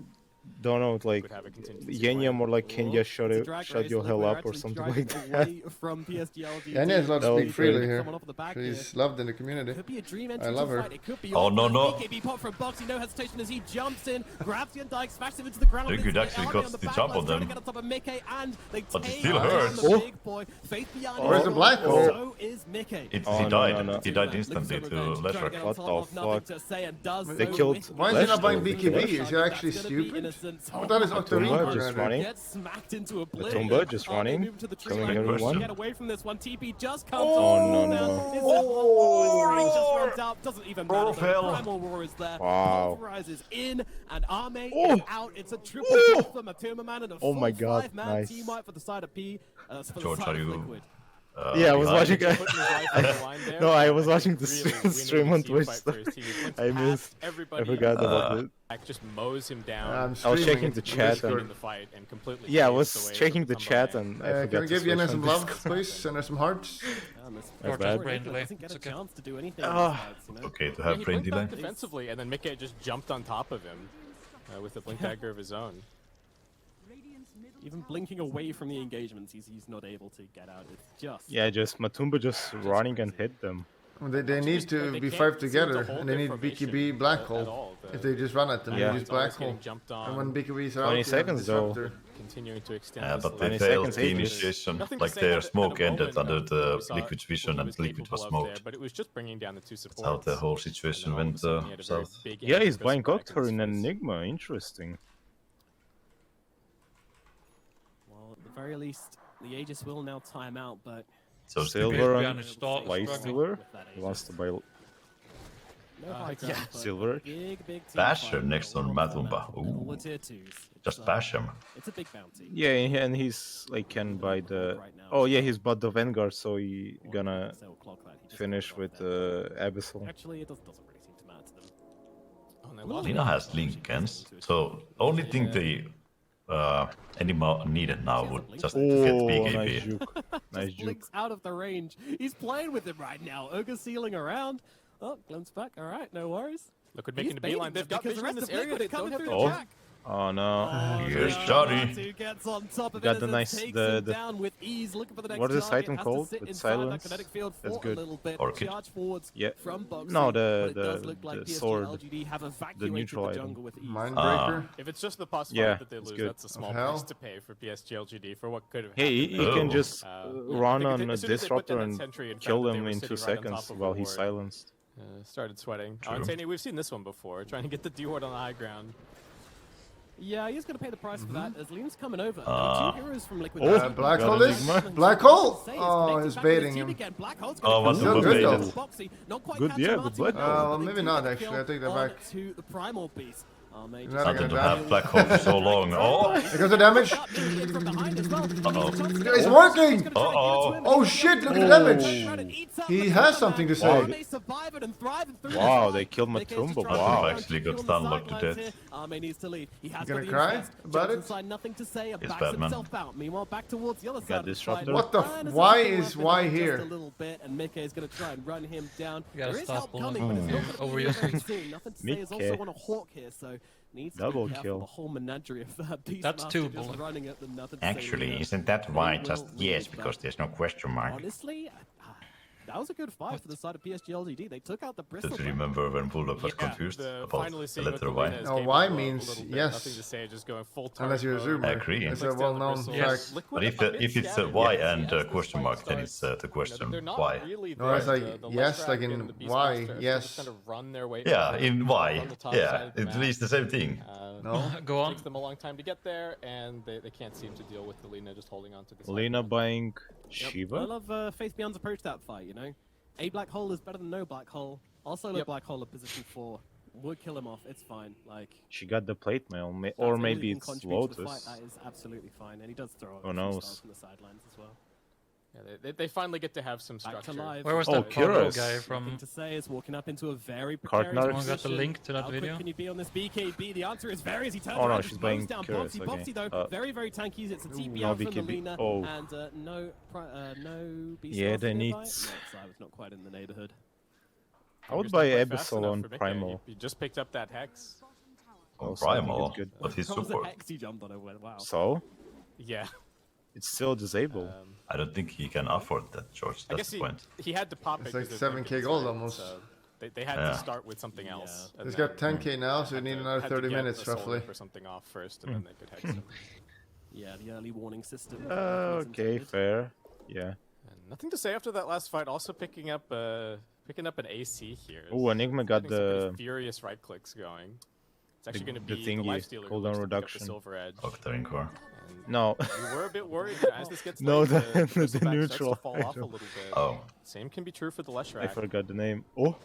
Dono like Could have a contingency Yenya plan. more like can Or you shut it's a it drag shut race, your hell Liquid are up or actually something dragging like that. away from PSG.LGD. Yanya is allowed to That speak was freely great. here. Someone off the back here. She's loved in the community. Could be a dream I entry love to her. fight. It could be Oh, no, awkward. no. BKB pop from Boxy, no hesitation as he jumps in, grabs the Undyke, smashes him into the ground. Dude, It's actually Army got on the back jump line, on trying to them. get on top of Mickey, and they But it take still down hurts. the Oh. big boy. Faith beyond Where's the black hole? So is Mickey. He Oh, no, died. no, no. He died instantly to Leshrac. What the fuck? They They killed Why is he not buying Leshrac. BKB? Is he actually stupid? I thought it's Octarine Matumba just Burger. running. Gets smacked into oblivion. Matumba just running, Moving to the tree killing line. everyone. Get away from this one. TP just comes Oh, on. no, no. His range just runs out. Doesn't even matter. The Fell. Primal Roar is there. Wow. Pulverizes in, and Arme is Oh. out. It's a triple Oh. kill for Matuma Man and a Oh full my God, five-man nice. team wipe for the side of P. For the George, side are of you, Liquid. Yeah, I was behind? watching. Putting his life on the line there, No, I was but watching the really stream winning on the team Twitch. fight for his team. He wins I past missed. everybody. I forgot about it. Back just mows him down. I'm I was streaming checking it the on chat Discord. in the fight and completely Yeah, I paved was the way checking the for chat Cumberland. and I Can forgot we to give switch Yanya on some love, Discord. please? Send her some hearts. Or bad. just brain delay. Doesn't get It's a okay. chance to do anything. Ah. Okay to Yeah, have he brain blinked delay. back defensively, and then Mickey just jumped on top of him with a blink dagger of his own. Even blinking away from the engagements, he's not able to get out. It's just. Yeah, just Matumba just running and hit them. They need to They be can't five seem to together, hold and they their need formation BKB black at hole. all. If they just run at them, Yeah. they use black hole. Jumped And when on, BKBs are 20 out, seconds though. continuing to extend. Yeah, this but lead. they 20 failed seconds the ages. initiation. Nothing to Like say their at a smoke ended moment under of the we saw liquid vision what he and was liquid was capable of there, smoked. but it was just bringing down the two supports. That's how the whole And situation then all of a went sudden he had a very south. big Yeah, edge he's of buying Bristleback Octor in his face. Enigma. Interesting. Well, at the very least, the Aegis will now time out, but So Silver Behind on his stall, White struggling. Stealer. with that He wants to buy no high ground, yeah. but Silver. big team Basher fight next all on the Matumba. all the Ooh. tier 2s. Just bash him. It's a big bounty. Yeah, and he's like can buy the. Right now, Oh yeah, so- he's bought the Vanguard, so he gonna So clock that, he just finish got it with off there. Abyssal. Actually, it doesn't really seem to matter to them. Oh, and they lost Lina has Lincolns, so only thing they Anima needed now would just get Oh, BKB. nice juke. Nice Just juke. blinks out of the range. He's playing with him right now. Ogre sealing around. Oh, glimpse back. All right, no worries. Liquid He's making a beeline. baiting They've them got because the vision in rest this of area. Liquid They are coming don't have through their the Oh. back. Oh no. Here's yeah, Johnny. Matu gets on top of Got it the as nice- it takes the- him the- down with ease, looking for the next What is this target, item has to called? sit With inside that silence? kinetic field That's for good. a little bit. Orchid. Charge forwards Yeah. from Boxy, No, but it the- does look like the PSG sword. LGD have evacuated neutral the item. jungle with ease. Mindbreaker. If it's just the boss Yeah, fight that they it's lose, good. that's a small hell. price to pay for PSG.LGD for what could have Hey, happened. he Oh. can just run I on think a as soon as they put disruptor down that and sentry and kill found that they him were in 2 sitting right on top seconds of while a he's ward, silenced. started sweating. True. Antony, we've seen this one before, trying to get the D-ward on the high ground. Yeah, he's going to pay the price for that as Leon's coming over. Ah. There are 2 heroes from Liquid. Oh, Legends. Black got hole an is? Enigma. Black hole! Say it's Oh, connected he's back with his baiting team him. again. Black hole's Oh, gonna what come the through. good though. Boxy, not quite Good, catching yeah, Martin good Black with hole. the Well, big maybe two not, get actually. I killed take that on back. to the Primal Beast. May Not just gonna Something to die. have black hole for so long. Oh, Because of damage. Uh-oh. It's working! Uh-oh. Oh shit, look at the damage! He has something to say. Wow, they killed Matumba. Wow. actually got stunned like to death. You gonna cry about it? Nothing to say. It's Backs bad, man. himself out. Meanwhile, back towards the other side of the disruptor. fight. What the And as why it's is gonna why happen here? Just a little bit, and Mickey is going to try and run him down. You gotta There is stop help coming, but it's not pulling. going to be very soon. Nothing to say is also Mickey. on a hawk here, so needs to Double be careful. kill. The whole menagerie of Beastmaster That's 2 just bullet. running at them. Nothing to say actually, there. isn't that why? Will Just lead yes, back. because there's no question mark. Honestly, that was a good fight for the side of PSG.LGD. They took out the Bristol. Don't you remember when Bulldog was Yeah, confused the about finally the seeing what letter the Y? Lina is No, capable Y of, a means little bit, yes. Nothing to say, just going full Unless you're a target mode. zoomer. I agree. It's a Clicks down the well-known bristles. Yes. fact. Liquid But a bit if it's a scattered Y as and this a question fight mark, then it's starts. the question They're not why. really No, it's there. like, The yes, Leshrac like and in the why, Beastmaster have yes. just kind of run their way Yeah, back in on Y. the top Yeah, side of the it's at map. least the same thing. No? Go on. Takes them a long time to get there, and they can't seem to deal with the Lina just holding on to this. Lina buying I Shiva? love Faith Beyond's approach to that fight, you know? A black hole is better than no black hole. Also, Yep. black hole in position 4 would kill him off. It's fine. Like, She got the plate mail, that's or all he maybe can it's contribute to the Lotus. fight. That is absolutely fine, and he does throw. Who a few knows? stars from the sidelines as well. Yeah, they finally get to have some Back to structure. live. Where was Oh, that Pablo Curious. guy Nothing from? to say is walking up into a very Cart precarious narc. Someone got the position. link to that How quick video? can you be on this BKB? The answer is very as he turns Oh, no, around, she's just buying mows down Curious, Boxy. okay. Boxy, though, very, very tanky. It's a TP no out from the BKB. Lina, Oh. and no B Yeah, they nearby. need- No, I was not quite in the neighborhood. I would Fingers buy not quite fast Abyssal enough on for Mickey. Primal. He just picked up that hex. Also, I think Primal, it's good. but he's That was a super. hex he jumped on. I went, wow. So? Yeah. It's still disabled. I don't think he can afford that, George. I That's guess the point. he had to pop it. It's like 'cause there's 7K Lincoln gold inside, almost. so they had Yeah. to start with something else. and He's then got 10k now, so we had need to- another had to 30 get minutes the soul roughly. for something off first, and then they could hex him. Yeah, the early warning system. Okay, fair. Yeah. And nothing to say after that last fight. Also picking up an AC here. Oh, Enigma got Getting some pretty the furious right clicks going. It's actually going to the be the thingy, lifestealer who cooldown looks to pick up reduction. the silver edge. Octane core. And no. we were a bit worried as this gets No, late, the- the the Bristleback starts to neutral fall off a item. little bit. Oh. Same can be true for the I Leshrac. forgot the name. Oh,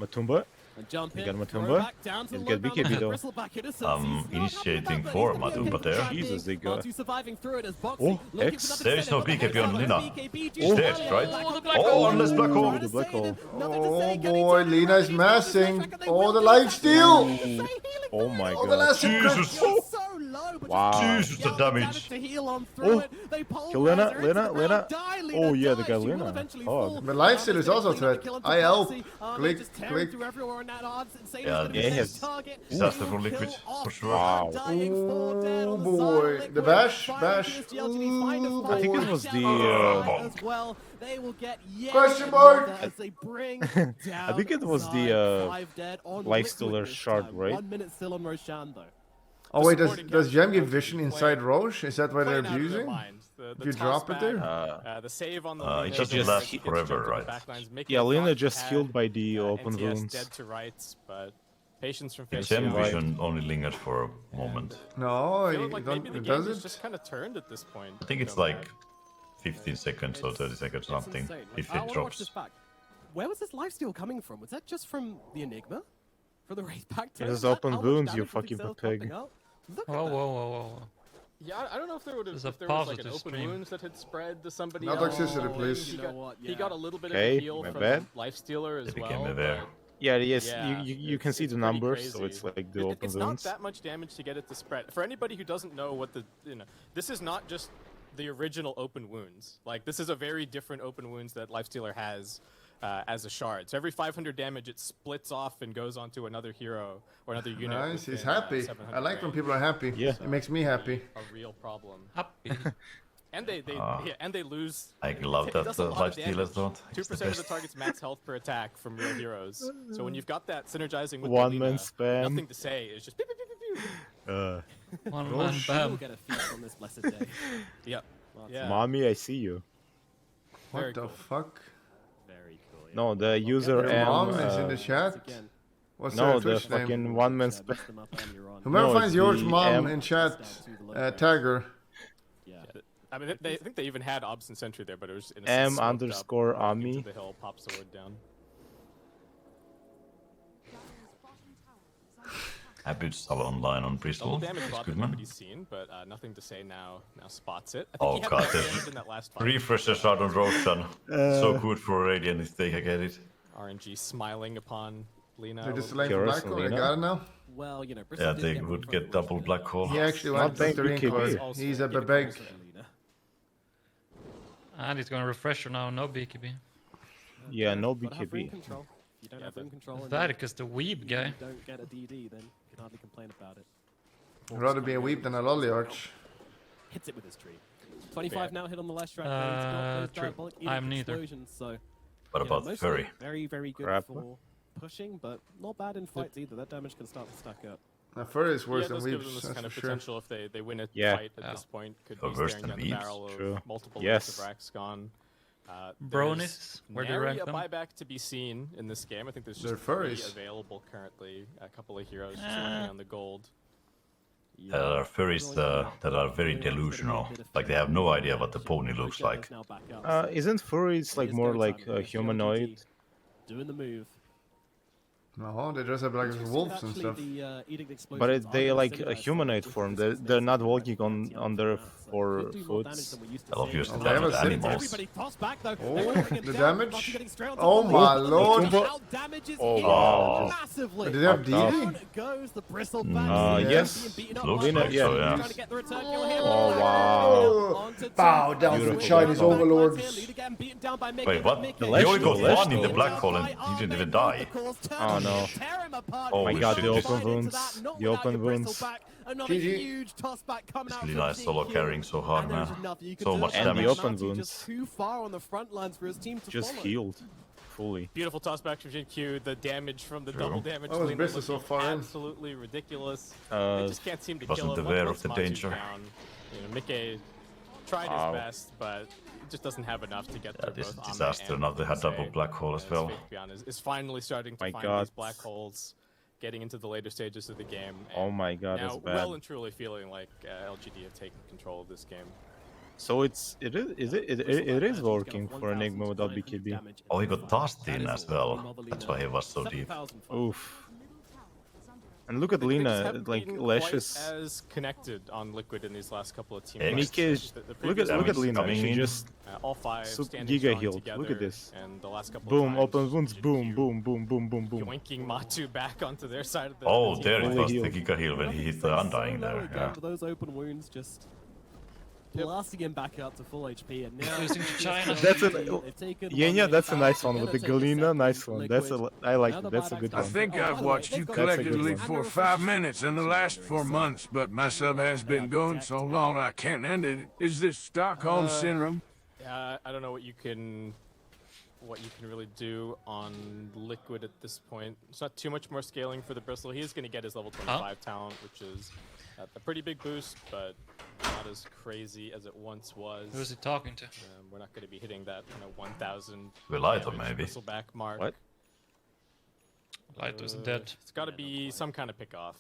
Matumba. And jump You in, got throw Matumba? back down to He'll the get low BKB bounce, though. Bristleback innocence. He's I'm not happy with initiating that, for but he's gonna Matumba get there. the Jesus, they got- Matu surviving through it as Boxy Oh, looking X. for another There is set no of BKB on attacks. Lina. BKB She's dead, just right? like Oh, a the black hole. hole. Unless black hole. Trying to Black say hole. that nothing to Oh say, getting boy, to the Lina is right, massing. and they Oh, will the do life that. steal. Nothing to say, healing Oh for my Lina. Oh, the god. last Jesus. You're so low, but Wow. Jesus, the damage. To heal on through Oh. it. They Kill pulverize Lena, her into the Lena. ground. Die, Lena, Oh, yeah, the die. guy She will Lena. eventually Oh. fall. But Lifesteal is also a threat. I help. Click, Just tearing click. through everywhere on that odds. Insane Yeah, is gonna be yeah, the yes. target. Disaster They from will Liquid, kill off for sure. Wow. dying four dead on the Oh, side of boy. Liquid. The bash, Find bash. PSG.LGD, find a Oh, fight, I think it bash was out the, on the side uh, as well. They will get yet Question mark. another as they bring I think it down was the, Zai. 5 dead on Lifestealer Liquid this shard, time. right? 1 minute still on Roshan though. Oh wait, supporting does Gem character give vision playing- inside Roche? Is that why they're playing out of their abusing? mind. The If you toss drop it back, there? the save on the It Lina just gets lasts jumped forever, into the right? backlines. Miko Yeah, Lena thought just he healed had, by the open NTS wounds. dead to rights, but patience from The face Gem right. vision only lingered for a moment. No, I it feel like maybe the it game does is it. just kind of turned at this point. I think you it's know, like 15 seconds or 30 seconds, something, Insane. if I it wanna watch this drops. back. Where was this lifesteal coming from? Was that just from the Enigma? From the raid pack? It is open wounds, you fucking pig. Look Whoa, at that. whoa. Yeah, I don't know if there would have There's a if there was like an positive open stream. wounds that had spread to somebody No else. toxicity, and please. He You got, know what, he yeah. got a little bit Okay, of a heal my from bad. Lifestealer as They became well. aware. but Yeah, yes, yeah, you can it's- see the it's pretty numbers, so crazy. it's like the It- open it's not wounds. that much damage to get it to spread. For anybody who doesn't know what the this is not just the original open wounds. Like this is a very different open wounds that Lifestealer has as a shard. So every 500 damage, it splits off and goes onto another hero or another unit. Nice, he's within, happy. 700 I like when range. people are happy. Yeah. It makes me happy. A real problem. Happy. And they and they lose. I love it that does a lot of Lifestealers damage. don't. It's the 2% of the best. target's max health per attack from real heroes. So when you've got that synergizing with One the man Lina, spam. nothing to say. It's just pew, pew, pew, pew, pew. One Oh, man shit. We'll bam. get a feast on this blessed day. Yep. Yeah. Mommy, I see you. Very What the cool. fuck? Very cool. Yeah. No, the user Your M. mom is in the Once chat. again, What's No, their the Twitch name? fucking one man mix spam. them up earlier on. Whoever No, finds it's George's the mom M. in chat, tag her. Yeah. I mean, I think they even had Obs and Sentry there, but it was in a M smoked up, underscore walking Ami. to the hill, pops the wood down. Abu's all online on Double Bristol. damage It's bot good, that man. nobody's seen, but nothing to say now. Now spots it. I think Oh, he had God, more there's damage in that last fight. Refresher shot on Roshan. So good for Radiant if they can get it. RNG smiling upon Lina. They're a just little delaying bit. for Curious, Black Hole. I Lena? got it now. Well, you know, Bristol Yeah, did they get would one get from double Roshan. black hole. He actually Not went to thank the you, ring KP. card. Also He's a give it beg. also Lena. And he's gonna refresh her now, no BKB. Yeah, no Gotta have ring BKB. control. If you don't Yeah, have but ring control and Verrk is the weeb guy. you don't get a DD, then you can hardly complain about it. I'd rather be a weep than a lolly arch. Hits it with his tree. 25 Yeah. now hit on the last track. He's got those True. diabolic I'm edict neither. explosions, so What yeah, about mostly Furry? Very, very good Crap. for pushing, but not bad in fights either. That damage can start to stack up. Now, Furry is Yeah, worse it than does give weeps, them this that's kind for of sure. potential if they win a Yeah. fight at this point. Could Oh, be worse staring than down the Weebs? barrel of True. multiple Yes. of racks gone. Bronies, There's where do you nary rank a them? buyback to be seen in this game. I think there's They're just 3 furries. available currently. A couple of heroes just working on the gold. There are furries that are very delusional. Like they have no idea what the pony looks like. Isn't furries like more like a humanoid? Doing the move. No, they dress up like wolves and stuff. But they like a humanoid form. They're not walking on their 4 foot. I love using Oh, that they have with a sim. animals. Oh, the damage? Oh my lord! Oh, wow. Massively. Did they have Fucked up. DD? Down goes the bristleback. Yes. Looks Lena, like yeah. so, yeah. Trying to get the return kill here. Oh, wow. Onto Bow two. down to Beautiful. Chinese overlords. Lina getting beaten down by Mickey, Wait, but what? Mickey- The He only got Leshko, one in the Leshko. black hole and he didn't even die. Oh, no. Oh, my we god, should the just- open wounds. The open wounds. Another GG. huge toss back coming out Lina from is solo GQ. carrying so hard, And there's man. enough you can So do. much And the damage. open Nazi wounds. just too far on the front lines for his team to Just follow. healed fully. Beautiful toss back from JQ. The damage from the True. double damage. Oh, his Lina wrist is so looking far in. absolutely ridiculous. They Uh, just can't seem to wasn't kill him. aware Once of the Matsu's danger. Down, you know, Mickey tried Wow. his best, but it just doesn't have enough to get Yeah, through this is both Ame disaster. and Now they had Sensei. double black hole as As well. Faith Beyond is finally starting to My find God. these black holes, getting into the later stages of the game. Oh and my god, now that's bad. well and truly feeling like LGD have taken control of this game. So it is working for Enigma without BKB. Oh, he got tossed in as well. That's why he was so deep. Oof. And look at They just Lina, haven't like been lashes. quite as connected on Liquid in these last couple of team Hey, fights. Mika is, The look previous at ones, Lina. coming She in. just all five standing giga strong healed. together, Look at this. and the last couple boom, of open times, wounds, boom, you boom, boom, boom, boom, boom. yoinking Matu back onto their side of the Oh, team there it fight. was, the healed. Giga heal when he hit the Undying there. Again, Yeah. with those open wounds just blasting him back up to full HP, and now Losing to China. That's a they've taken Yenya. one That's a lane nice back, one they're with the gonna take a Galena. second, Nice one. That's Liquid. I like Now it. the That's a buyback's good done. I one. think Oh, by I've the way, watched they've you got That's a good collectively one. for 5 minutes in the last 4 months, but my sub has been going so long I can't end it. Is this Stockholm Syndrome? I don't know what you can really do on Liquid at this point. It's not too much more scaling for the Bristle. He is going to get his level 25 talent, which is a pretty big boost, but not as crazy as it once was. Who is he talking to? We're not going to be hitting that 1,000 Lighto, damage maybe. Bristleback mark. What? Light isn't dead. It's got to be some kind of pick off.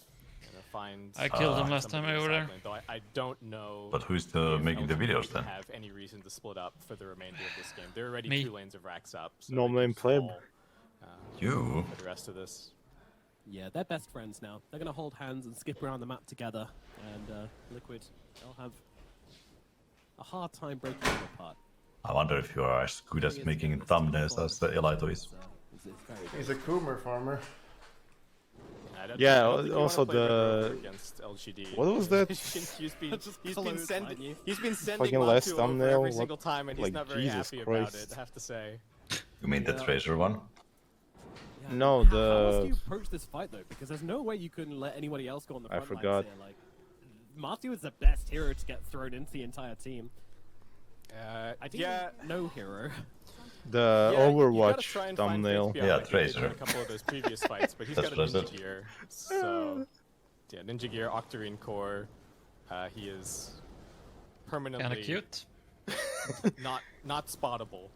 Find I killed him last time somebody I were there. Though I don't know. But who's if making the LGD videos then? have any reason to split up for the remainder of this game. They're already Me. 2 lanes of racks up. So No they name can pleb. stall, You? for the rest of this. Yeah, they're best friends now. They're gonna hold hands and skip around the map together, and Liquid, they'll have a hard time breaking them apart. I wonder if you are as good at making thumbnails as the Elito is. It's very good. He's a Coomer farmer. Yeah, I don't think you wanna also play Red Rover the- against LGD. What was that? he's been close, sending mind you. he's been sending Fucking Matu last over thumbnail, every what- single time, and he's like, not very Jesus happy about Christ. it. I have to say. You mean the treasure one? Yeah, No, how else do the you approach this fight though? Because there's no way you can let anybody else go on the I front lines forgot. here. Like, Matu is the best hero to get thrown into the entire team. I think Yeah. no hero. the Yeah, you gotta Overwatch try and find thumbnail. Faith Yeah, like he did in Tracer. a couple of those previous fights, but he's That's got a what I Ninja said. Gear. So, yeah, Ninja Gear, Octarine Core. He is permanently Kinda cute. not spottable.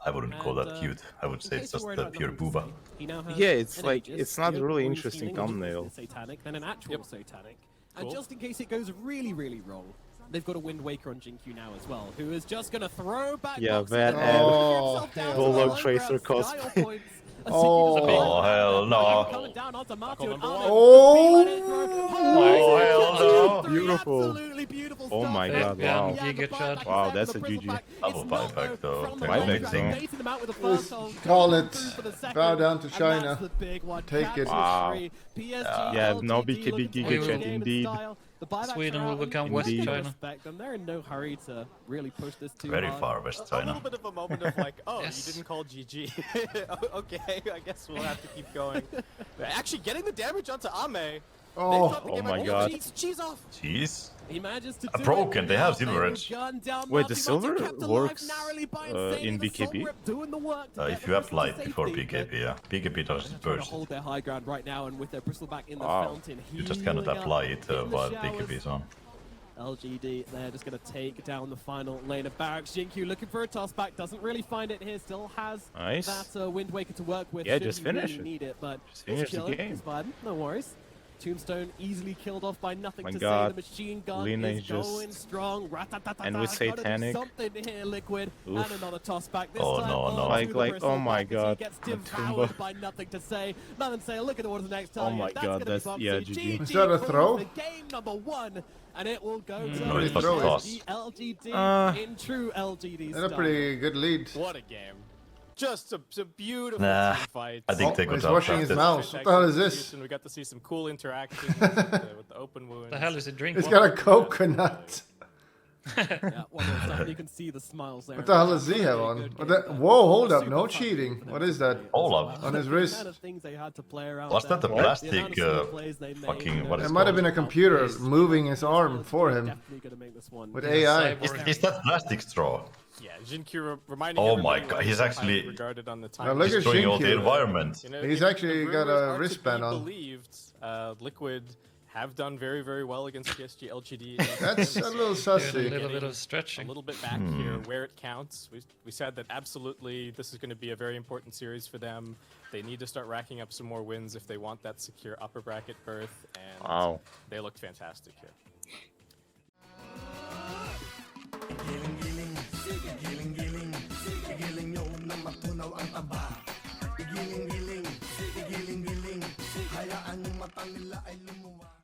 I wouldn't call And, that cute. I would say in it's case just you're the worried pure about the booba. wounds, he now has Yeah, it's an like Aegis, it's not you a know, really wounds interesting healing, which is thumbnail. Satanic, then an actual Yep. Satanic. And Cool. just in case it goes really, really wrong, they've got a Wind Waker on Jinkyu now as well, who is just going to throw back. Yeah, boxes Van and and get himself down to Bulldog the low Tracer ground, cosplay. style points. A Oh. Seeker just Oh, hell no. coming down onto Matu and number Armin. one. Oh. Oh, hell no. Beautiful. Absolutely beautiful Oh stuff. my Yeah, god, yeah, wow. Giga the Chad. buyback Wow, is there that's for a the GG. Bristleback. Double It's not, buyback, though. from the Buyback, contract, though. baiting them out with the first hold, Call going it. through for the second, Bow down to and China. that's the big one. Take Capture it. Wow. three. PSG, Yeah, no LGD BKB looking to Giga win the Chad game in indeed. style. The buybacks Sweden are will out, and become you West gotta Indeed. China. respect them. They're in no hurry to really push this too Very hard. far West A little China. bit of a moment of like, oh, Yes. you didn't call GG. Okay, I guess we'll have to keep going. Actually, getting the damage onto Ame. Oh my god. Cheese off. Jeez. He manages to A do broken, it. they have They silver were edge. gunned down. Wait, the Matu silver kept alive works, narrowly by in Insane. The Soul BKB? Rip doing the work to get If the you have Bristol to light before safety, but BKB, yeah. BKB doesn't trying to burst. hold their high ground right now, and with their Bristleback in the Wow. fountain, You just cannot healing up, apply it hitting the while showers. BKB is on. LGD, they're just going to take down the final lane of barracks. Jinkyu looking for a toss back, doesn't really find it here, still has Nice. that Wind Waker to work with. Yeah, should just he finish really it. need it, but Just finish the chill it, game. it's fine, no worries. Tombstone easily killed off by nothing My to god. say. The machine gun Lina is is just- going strong. Rat-tat-tat-tat. And with Gotta do Satanic. something here, Liquid. Oof. And another toss back. This Oh, time no, no. onto Like- the like, Bristleback oh my as he god. gets Matumba. devoured by nothing to say. Nothing to say. Look at the order the next time. my That's god, gonna be that's- bumpy. yeah, GG. Is that a calls throw? the game number 1, and it will go to No, it was a toss. LGD in true LGD That's a style. pretty good lead. What a game. Just a beautiful Nah, team fight. I think they Oh, got he's washing his outdrafted. mouth. What the hell is this? We got to see some cool interactions with the open wounds. The hell is he drinking? He's got a coconut. Yeah, one more time. You can see the smiles there. What the hell does he have on? What the, whoa, hold up, no cheating. What is that? Hold up. On his The wrist. amount of things they had to play around Was that there. the The plastic, amount of small plays they made, fucking- you know, what is It it might have been a called? computer moving his arm for him Definitely gonna make this one. with AI. Is that plastic straw? Yeah, Jinkyu reminding Oh my everybody god, why he's highly actually regarded on the Now time. look at destroying all the Jinkyu. environment. You know, He's if actually the got a rumors are to wristband be on. Believed, Liquid have done very, very well against PSG.LGD. That's a little Doing a sussy. little bit of A stretching. little bit back here where it counts. We said that absolutely this is going to be a very important series for them. They need to start racking up some more wins if they want that secure upper bracket berth, and Wow. they looked fantastic here.